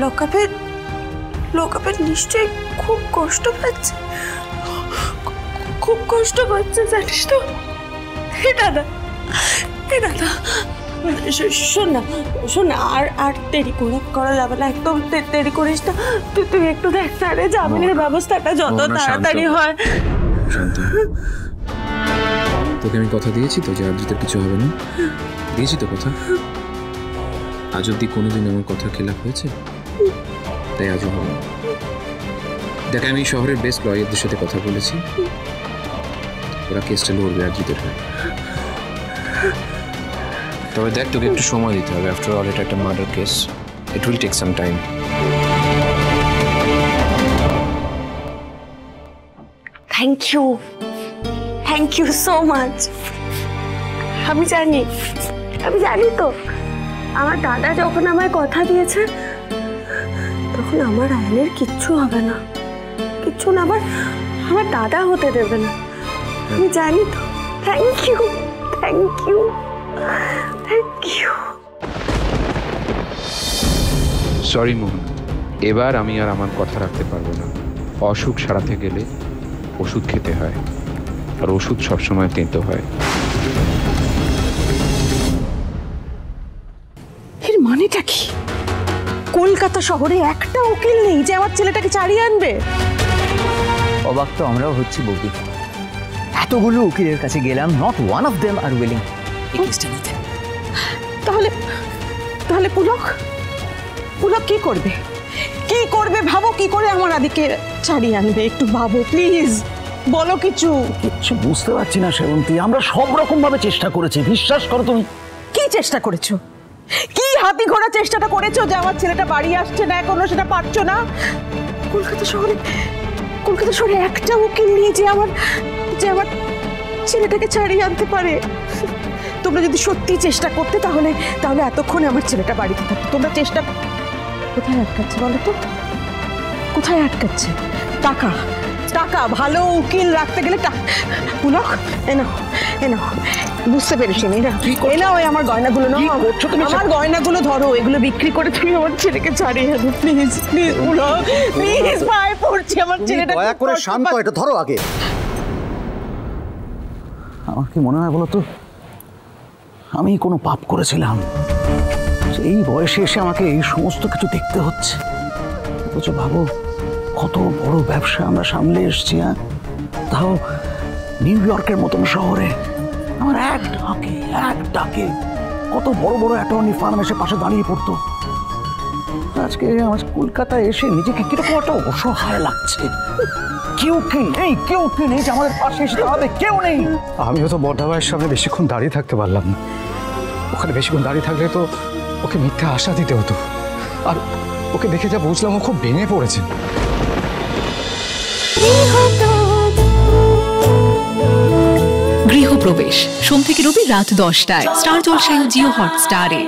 লকআপে লকআপে নিশ্চয়ই খুব কষ্ট পাচ্ছে, খুব কষ্ট পাচ্ছে, জানিস তো? হে দাদা, হে দাদা, শোন না, শোন না, আর দেরি করা যাবে না, একদম দেরি করিস না। তুই একটু দেখ স্যারে জামিনের ব্যবস্থাটা যত তাড়াতাড়ি হয়। শান্ত, তোকে আমি কথা দিয়েছি তো যে আরজিতের কিছু হবে না? দিয়েছি তো কথা। আজ অব্দি কোনোদিন আমার কথা খেলাপ হয়েছে? তাই আজও হবে না। দেখ, আমি শহরের বেস্ট লয়ারদের সাথে কথা বলেছি, ওরা কেসটা লড়বে আরজিতের হয়ে। তবে দেখ, তোকে একটু সময় দিতে হবে। আফটার অল এটা একটা murder case, it will take some time. Thank you so much. আমি জানি তো, আমার দাদা যখন আমায় কথা দিয়েছে তখন আমার আয়নের কিচ্ছু হবে না, কিচ্ছু না, আমার দাদা হতে দেবে না, আমি জানি তো। Thank you. সরি মোহন, এবার আমি আর আমার কথা রাখতে পারবো না। অসুখ সারাতে গেলে ওষুধ খেতে হয়, আর ওষুধ সবসময় তেতো হয়। এর মানেটা কি? কলকাতা শহরে একটা উকিল নেই যে আমার ছেলেটাকে ছাড়িয়ে আনবে? অবাক তো আমরাও হচ্ছি বৌদি। এতগুলো উকিলের কাছে গেলাম, not one of them are willing এই কেসটা নিতে। তাহলে পুলক কি করবে? ভাবো, কি করে আমার আদিকে ছাড়িয়ে আনবে? একটু ভাবো প্লিজ, বলো কিছু বুঝতে পারছি না সেবন্তী। আমরা সব রকম ভাবে চেষ্টা করেছি, বিশ্বাস করো। তুমি কি চেষ্টা করেছো? কি হাতি ঘোড়া চেষ্টাটা করেছো যে আমার ছেলেটা বাড়ি আসছে না এখনো, সেটা পারছো না? কলকাতা শহরে একটা উকিল নেই যে আমার ছেলেটাকে ছাড়িয়ে আনতে পারে। তোমরা যদি সত্যি চেষ্টা করতে তাহলে এতক্ষণে আমার ছেলেটা বাড়িতে থাকতো। তোমরা চেষ্টা কোথায় আটকাচ্ছে বলো তো? কোথায় আটকাচ্ছে? টাকা ভালো উকিল রাখতে গেলে পুলক, এনাও বুঝতে পেরেছি। এনাও আমার গয়নাগুলো নাও, আমার গয়নাগুলো ধরো, এগুলো বিক্রি করে তুমি আমার ছেলেকে ছাড়িয়ে আনো প্লিজ। পুলক প্লিজ, পায়ে পড়ছি, আমার ছেলেটা দয়া করে শান্ত, এটা ধরো আগে। আমার কি মনে হয় বলো তো, আমি কোনো পাপ করেছিলাম? এই বয়সে এসে আমাকে এই সমস্ত কিছু দেখতে হচ্ছে। অথচ ভাবো, কত বড় ব্যবসা আমরা সামলে এসছি, তাও নিউ ইয়র্কের মতন শহরে। আমার এক ডাকে কত বড় বড় অ্যাটর্নি ফার্ম এসে পাশে দাঁড়িয়ে পড়তো। আজকে আমার কলকাতায় এসে নিজেকে কিরকম একটা অসহায় লাগছে। কেউ কি নেই যে আমাদের পাশে এসে দাঁড়াবে? কেউ নেই। আমিও তো বড় ভাইয়ের সামনে বেশিক্ষণ দাঁড়িয়ে থাকতে পারলাম না। ওখানে বেশিক্ষণ দাঁড়িয়ে থাকলে তো ওকে মিথ্যা আশা দিতে হতো, আর ওকে দেখে যা বুঝলাম ও খুব ভেঙে পড়েছে। গৃহপ্রবেশ সোম থেকে রবি রাত 10টায় স্টার জলসায় ও জিও হটস্টারে।